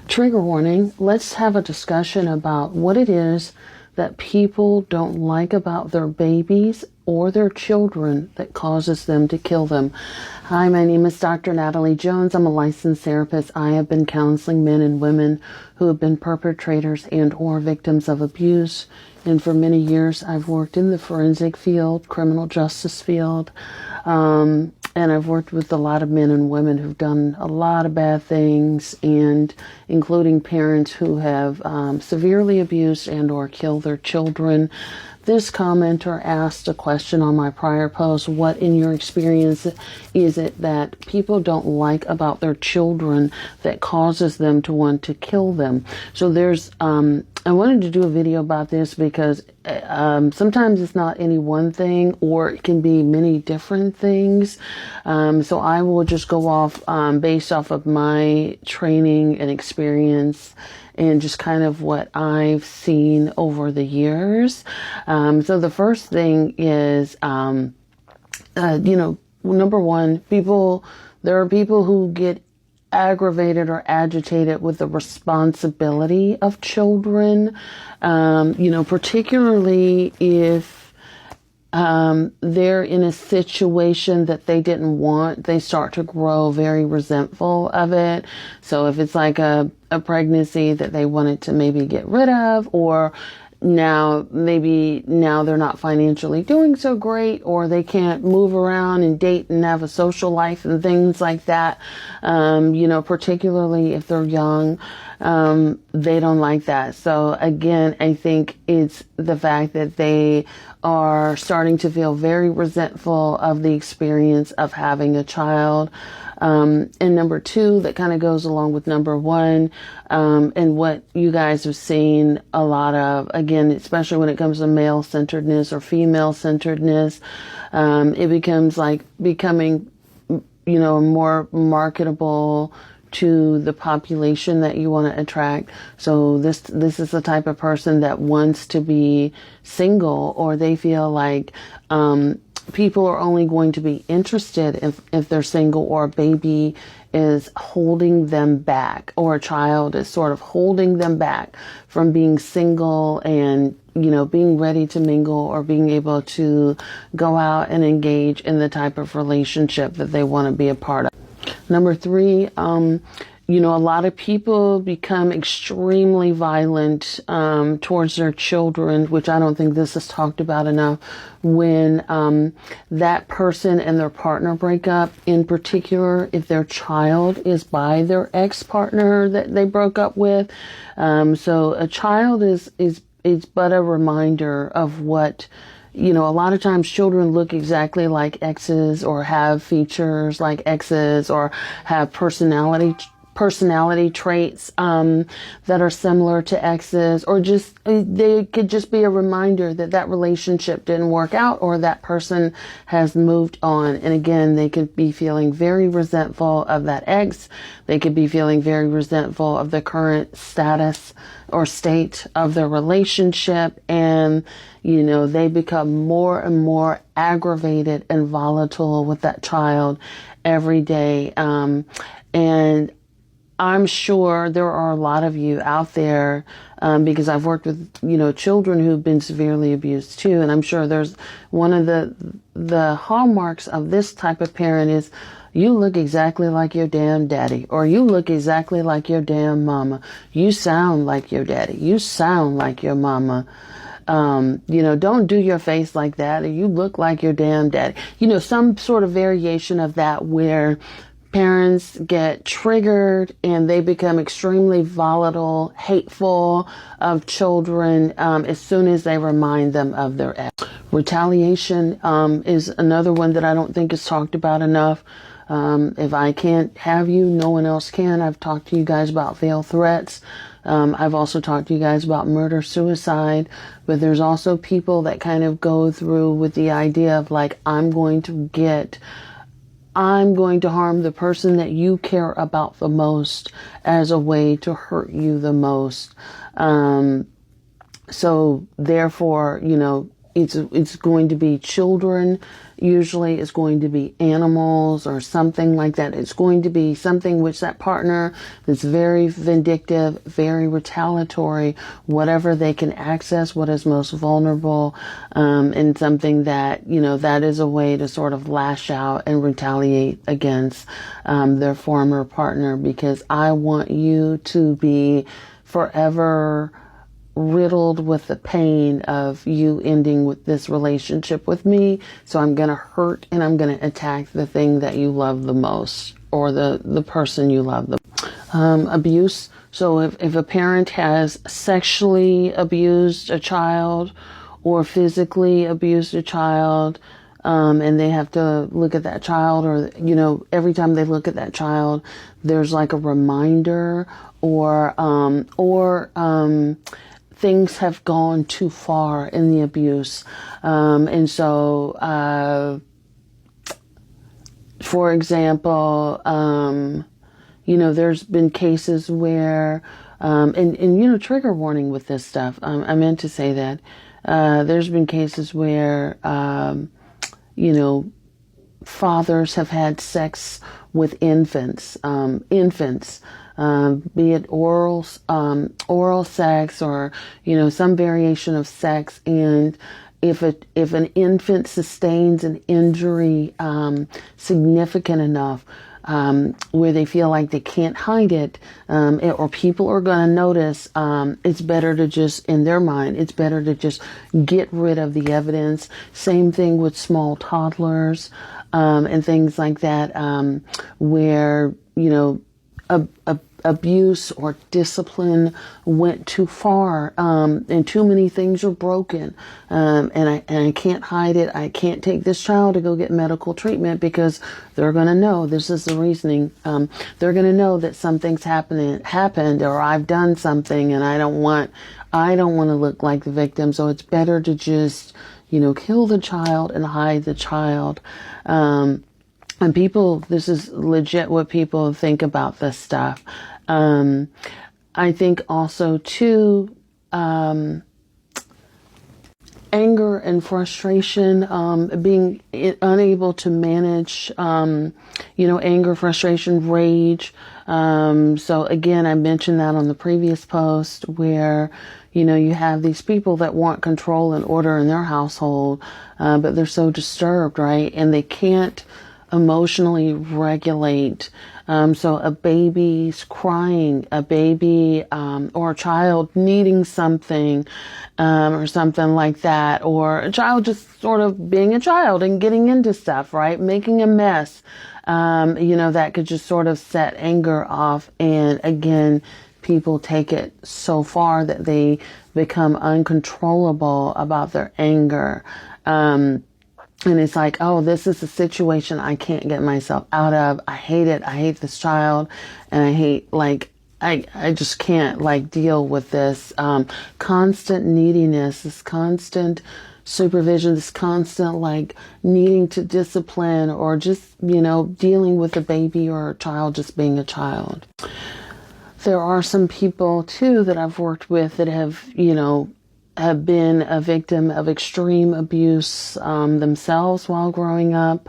Trigger warning, let's have a discussion about what it is that people don't like about their babies or their children that causes them to kill them. Hi, my name is Dr. Natalie Jones. I'm a licensed therapist. I have been counseling men and women who have been perpetrators and or victims of abuse. And for many years, I've worked in the forensic field, criminal justice field, and I've worked with a lot of men and women who've done a lot of bad things, and including parents who have severely abused and or killed their children. This commenter asked a question on my prior post: what in your experience is it that people don't like about their children that causes them to want to kill them? So I wanted to do a video about this because sometimes it's not any one thing, or it can be many different things. So I will just go off based off of my training and experience and just kind of what I've seen over the years. So the first thing is, number one, there are people who get aggravated or agitated with the responsibility of children, particularly if they're in a situation that they didn't want. They start to grow very resentful of it. So if it's like a pregnancy that they wanted to maybe get rid of, or now they're not financially doing so great, or they can't move around and date and have a social life and things like that. Particularly if they're young, they don't like that. So again, I think it's the fact that they are starting to feel very resentful of the experience of having a child. And number two, that kind of goes along with number one, and what you guys have seen a lot of, again, especially when it comes to male-centeredness or female-centeredness, it becomes like becoming, more marketable to the population that you want to attract. So this is the type of person that wants to be single, or they feel like, people are only going to be interested if they're single, or a baby is holding them back, or a child is sort of holding them back from being single and, being ready to mingle or being able to go out and engage in the type of relationship that they want to be a part of. Number three, a lot of people become extremely violent towards their children, which I don't think this is talked about enough, when that person and their partner break up, in particular if their child is by their ex-partner that they broke up with. So a child is but a reminder of what, a lot of times children look exactly like exes, or have features like exes, or have personality traits that are similar to exes, or just they could just be a reminder that relationship didn't work out, or that person has moved on. And again, they could be feeling very resentful of that ex. They could be feeling very resentful of the current status or state of their relationship, and they become more and more aggravated and volatile with that child every day. And I'm sure there are a lot of you out there, because I've worked with, children who've been severely abused too. And I'm sure there's one of the hallmarks of this type of parent is, you look exactly like your damn daddy, or you look exactly like your damn mama. You sound like your daddy. You sound like your mama. Don't do your face like that, or you look like your damn daddy. Some sort of variation of that, where parents get triggered and they become extremely volatile, hateful of children as soon as they remind them of their ex. Retaliation is another one that I don't think is talked about enough. If I can't have you, no one else can. I've talked to you guys about veiled threats. I've also talked to you guys about murder, suicide, but there's also people that kind of go through with the idea of like, I'm going to harm the person that you care about the most as a way to hurt you the most. So therefore, it's going to be children. Usually it's going to be animals or something like that. It's going to be something which that partner is very vindictive, very retaliatory, whatever they can access, what is most vulnerable, and something that, that is a way to sort of lash out and retaliate against their former partner, because I want you to be forever riddled with the pain of you ending with this relationship with me. So I'm going to hurt and I'm going to attack the thing that you love the most, or the person you love the most. Abuse. So if a parent has sexually abused a child or physically abused a child, and they have to look at that child, or, every time they look at that child, there's like a reminder, or things have gone too far in the abuse. And so, for example, there's been cases where, and trigger warning with this stuff. I meant to say that, there's been cases where, fathers have had sex with infants, be it oral sex, or, some variation of sex. And if an infant sustains an injury, significant enough, where they feel like they can't hide it, or people are going to notice, it's better to just, in their mind, it's better to just get rid of the evidence. Same thing with small toddlers, and things like that, where, abuse or discipline went too far, and too many things are broken, and I can't hide it. I can't take this child to go get medical treatment, because they're going to know, this is the reasoning, they're going to know that something's happened, or I've done something, and I don't want to look like the victim. So it's better to just, kill the child and hide the child. And people, this is legit what people think about this stuff. I think also too, anger and frustration, being unable to manage, anger, frustration, rage. So again, I mentioned that on the previous post, where, you have these people that want control and order in their household, but they're so disturbed, right? And they can't emotionally regulate. So a baby's crying, a baby, or a child needing something, or something like that, or a child just sort of being a child and getting into stuff, right? Making a mess, that could just sort of set anger off. And again, people take it so far that they become uncontrollable about their anger. And it's like, oh, this is a situation I can't get myself out of. I hate it. I hate this child. And I hate, I just can't, deal with this constant neediness, this constant supervision, this constant, needing to discipline, or just, dealing with a baby or a child just being a child. There are some people, too, that I've worked with that have been a victim of extreme abuse themselves while growing up.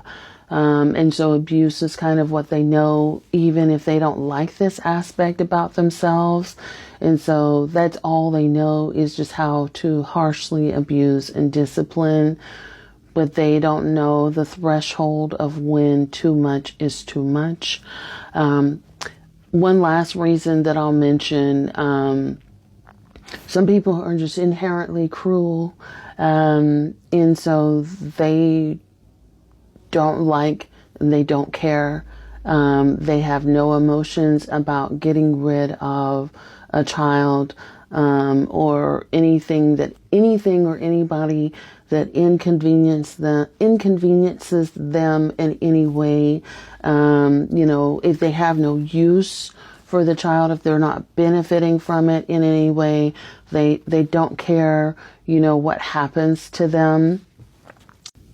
And so abuse is kind of what they know, even if they don't like this aspect about themselves. And so that's all they know, is just how to harshly abuse and discipline. But they don't know the threshold of when too much is too much. One last reason that I'll mention, some people are just inherently cruel, and so they don't like, and they don't care. They have no emotions about getting rid of a child, or anything or anybody that inconveniences them in any way. If they have no use for the child, if they're not benefiting from it in any way, they don't care, what happens to them.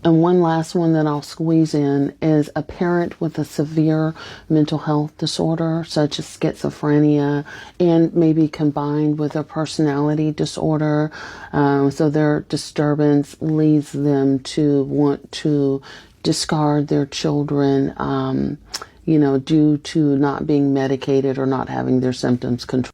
And one last one that I'll squeeze in is a parent with a severe mental health disorder, such as schizophrenia, and maybe combined with a personality disorder. So their disturbance leads them to want to discard their children, due to not being medicated or not having their symptoms controlled.